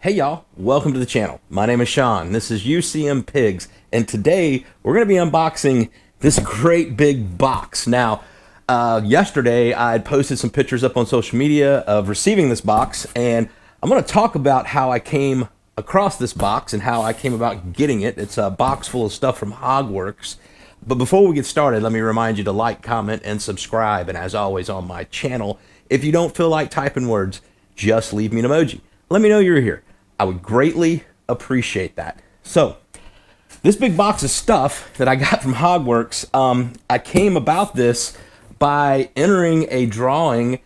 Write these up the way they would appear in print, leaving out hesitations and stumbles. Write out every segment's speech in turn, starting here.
Hey y'all, welcome to the channel. My name is Sean. This is UCM Pigs, and today we're going to be unboxing this great big box. Now, yesterday I had posted some pictures up on social media of receiving this box, and I'm going to talk about how I came across this box and how I came about getting it. It's a box full of stuff from Hogworkz. But before we get started, let me remind you to like, comment, and subscribe. And as always on my channel, if you don't feel like typing words, just leave me an emoji. Let me know you're here. I would greatly appreciate that. So, this big box of stuff that I got from Hogworkz, I came about this by entering a drawing.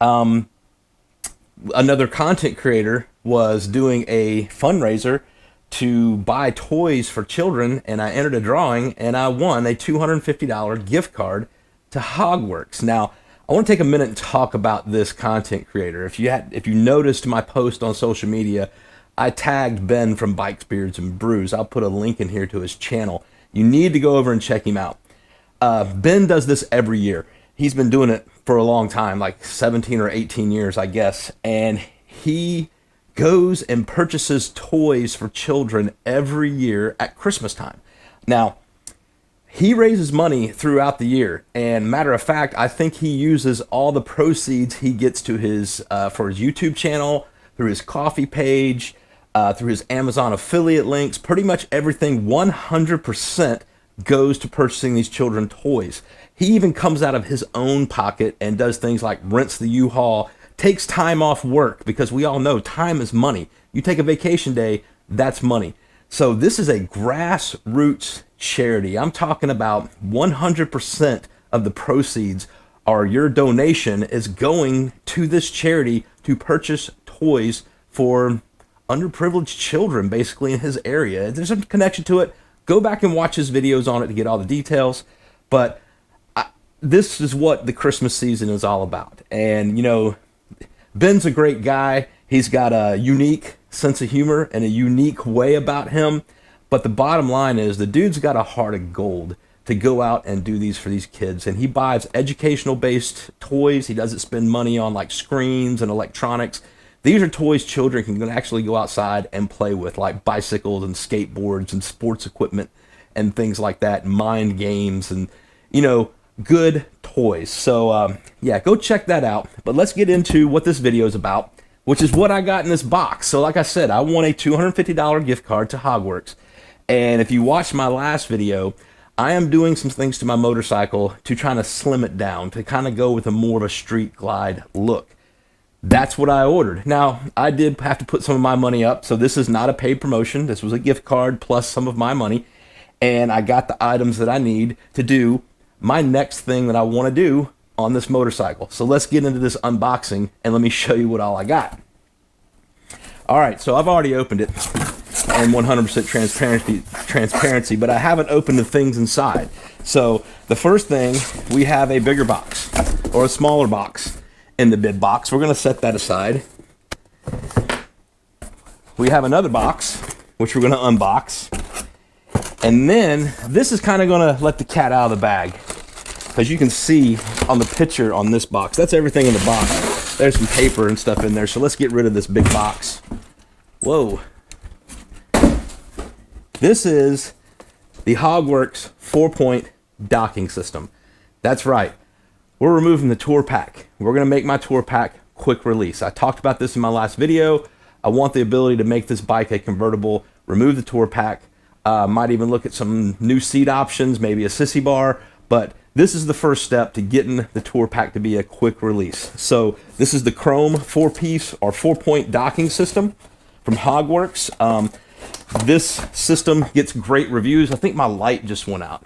Another content creator was doing a fundraiser to buy toys for children, and I entered a drawing, and I won a $250 gift card to Hogworkz. Now, I want to take a minute and talk about this content creator. If you noticed my post on social media, I tagged Ben from Bikes, Beards, and Brews. I'll put a link in here to his channel. You need to go over and check him out. Ben does this every year. He's been doing it for a long time, like 17 or 18 years, I guess. And he goes and purchases toys for children every year at Christmas time. Now, he raises money throughout the year, and matter of fact, I think he uses all the proceeds he gets to his for his YouTube channel, through his coffee page, through his Amazon affiliate links. Pretty much everything, 100% goes to purchasing these children toys. He even comes out of his own pocket and does things like rents the U-Haul, takes time off work, because we all know time is money. You take a vacation day, that's money. So this is a grassroots charity. I'm talking about 100% of the proceeds, or your donation, is going to this charity to purchase toys for underprivileged children, basically, in his area. There's a connection to it. Go back and watch his videos on it to get all the details. But this is what the Christmas season is all about. And, you know, Ben's a great guy. He's got a unique sense of humor and a unique way about him. But the bottom line is, the dude's got a heart of gold to go out and do these for these kids. And he buys educational-based toys. He doesn't spend money on, like, screens and electronics. These are toys children can actually go outside and play with, like bicycles and skateboards and sports equipment and things like that, mind games and, you know, good toys. So, yeah, go check that out. But let's get into what this video is about, which is what I got in this box. So, like I said, I won a $250 gift card to Hogworkz. And if you watched my last video, I am doing some things to my motorcycle to try to slim it down, to kind of go with a more of a street glide look. That's what I ordered. Now, I did have to put some of my money up, so this is not a paid promotion. This was a gift card plus some of my money, and I got the items that I need to do my next thing that I want to do on this motorcycle. So let's get into this unboxing, and let me show you what all I got. All right, so I've already opened it, and 100% transparency, but I haven't opened the things inside. So the first thing, we have a bigger box, or a smaller box. In the bid box, we're going to set that aside. We have another box, which we're going to unbox. And then this is kind of going to let the cat out of the bag, because you can see on the picture on this box, that's everything in the box. There's some paper and stuff in there, so let's get rid of this big box. Whoa. This is the Hogworkz 4-point docking system. That's right. We're removing the tour pack. We're going to make my tour pack quick release. I talked about this in my last video. I want the ability to make this bike a convertible, remove the tour pack. Might even look at some new seat options, maybe a sissy bar. But this is the first step to getting the tour pack to be a quick release. So this is the chrome 4-piece or 4-point docking system from Hogworkz. This system gets great reviews. I think my light just went out.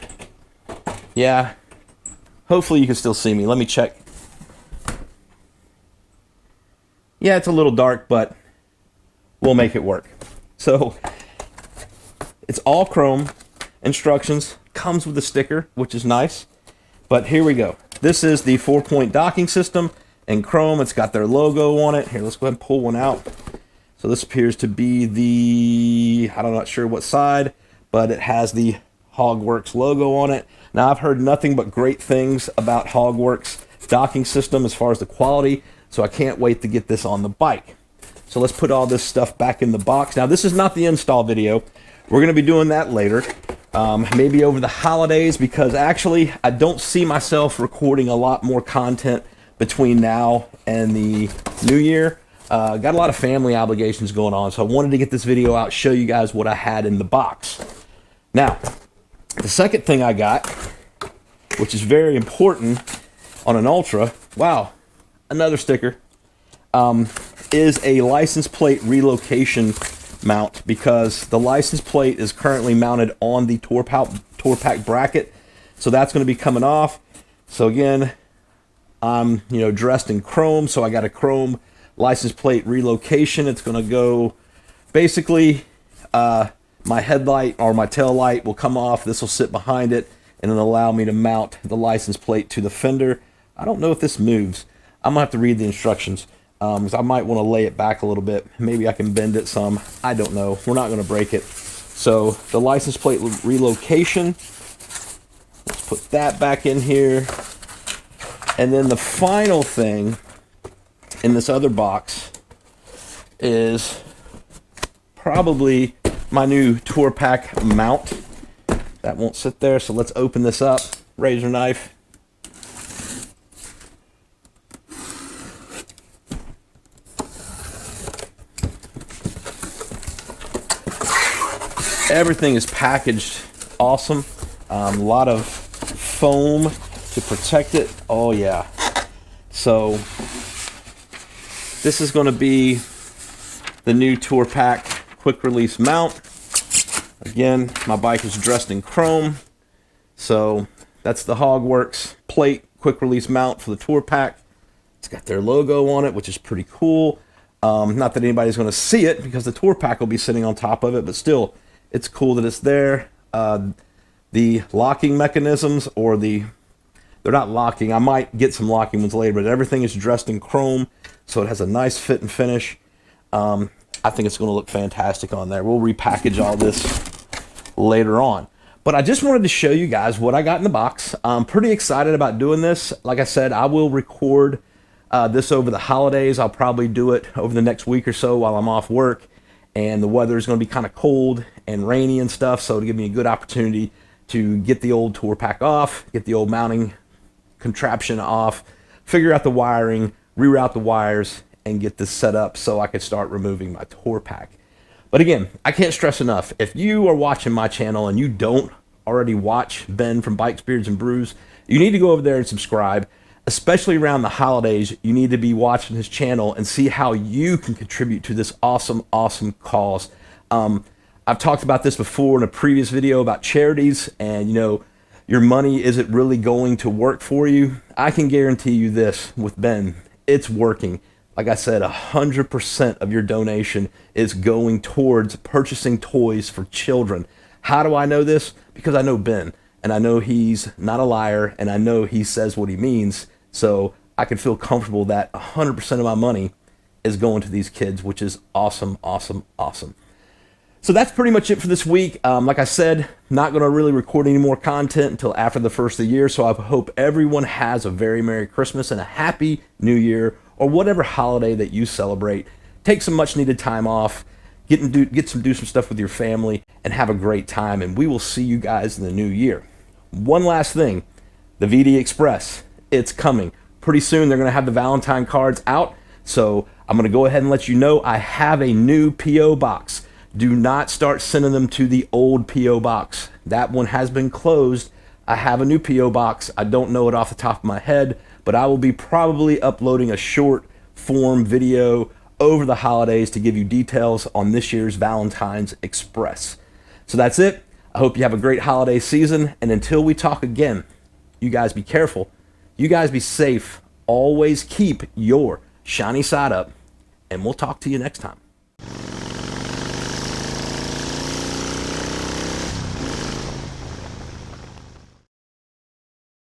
Yeah. Hopefully you can still see me. Let me check. Yeah, it's a little dark, but we'll make it work. So, it's all chrome. Instructions. Comes with a sticker, which is nice. But here we go. This is the 4-point docking system in chrome. It's got their logo on it. Here, let's go ahead and pull one out. So this appears to be the, I'm not sure what side, but it has the Hogworkz logo on it. Now, I've heard nothing but great things about Hogworkz docking system as far as the quality, so I can't wait to get this on the bike. So let's put all this stuff back in the box. Now, this is not the install video. We're going to be doing that later, maybe over the holidays, because actually I don't see myself recording a lot more content between now and the new year. Got a lot of family obligations going on, so I wanted to get this video out, show you guys what I had in the box. Now, the second thing I got, which is very important on an Ultra, wow, another sticker, is a license plate relocation mount, because the license plate is currently mounted on the tour pack bracket, so that's going to be coming off. So again, I'm dressed in chrome, so I got a chrome license plate relocation. It's going to go basically my headlight or my tail light will come off. This will sit behind it and it'll allow me to mount the license plate to the fender. I don't know if this moves. I'm gonna have to read the instructions, because I might want to lay it back a little bit. Maybe I can bend it some. I don't know. We're not going to break it. So the license plate relocation, let's put that back in here. And then the final thing in this other box is probably my new tour pack mount. That won't sit there, so let's open this up. Razor knife. Everything is packaged awesome. A lot of foam to protect it. Oh yeah. So this is going to be the new tour pack quick release mount. Again, my bike is dressed in chrome, so that's the Hogworkz plate quick release mount for the tour pack. It's got their logo on it, which is pretty cool. Not that anybody's going to see it because the tour pack will be sitting on top of it, but still, it's cool that it's there. The locking mechanisms, or they're not locking. I might get some locking ones later, but everything is dressed in chrome, so it has a nice fit and finish. I think it's going to look fantastic on there. We'll repackage all this later on. But I just wanted to show you guys what I got in the box. I'm pretty excited about doing this. Like I said, I will record this over the holidays. I'll probably do it over the next week or so while I'm off work. And the weather is going to be kind of cold and rainy and stuff, so to give me a good opportunity to get the old tour pack off, get the old mounting contraption off, figure out the wiring, reroute the wires, and get this set up so I could start removing my tour pack. But again, I can't stress enough, if you are watching my channel and you don't already watch Ben from Bikes, Beards, and Brews, you need to go over there and subscribe. Especially around the holidays, you need to be watching his channel and see how you can contribute to this awesome, awesome cause. I've talked about this before in a previous video about charities, and your money, is it really going to work for you? I can guarantee you this with Ben, it's working. Like I said, 100% of your donation is going towards purchasing toys for children. How do I know this? Because I know Ben, and I know he's not a liar, and I know he says what he means. So I can feel comfortable that 100% of my money is going to these kids, which is awesome, awesome, awesome. So that's pretty much it for this week. Like I said, not going to really record any more content until after the first of the year. So I hope everyone has a very Merry Christmas and a Happy New Year, or whatever holiday that you celebrate. Take some much needed time off, do some stuff with your family, and have a great time. And we will see you guys in the new year. One last thing, the VD Express. It's coming. Pretty soon they're going to have the Valentine cards out, so I'm going to go ahead and let you know I have a new P.O. box. Do not start sending them to the old P.O. box. That one has been closed. I have a new P.O. box. I don't know it off the top of my head, but I will be probably uploading a short form video over the holidays to give you details on this year's Valentine's Express. So that's it. I hope you have a great holiday season, and until we talk again, you guys be careful. You guys be safe. Always keep your shiny side up, and we'll talk to you next time.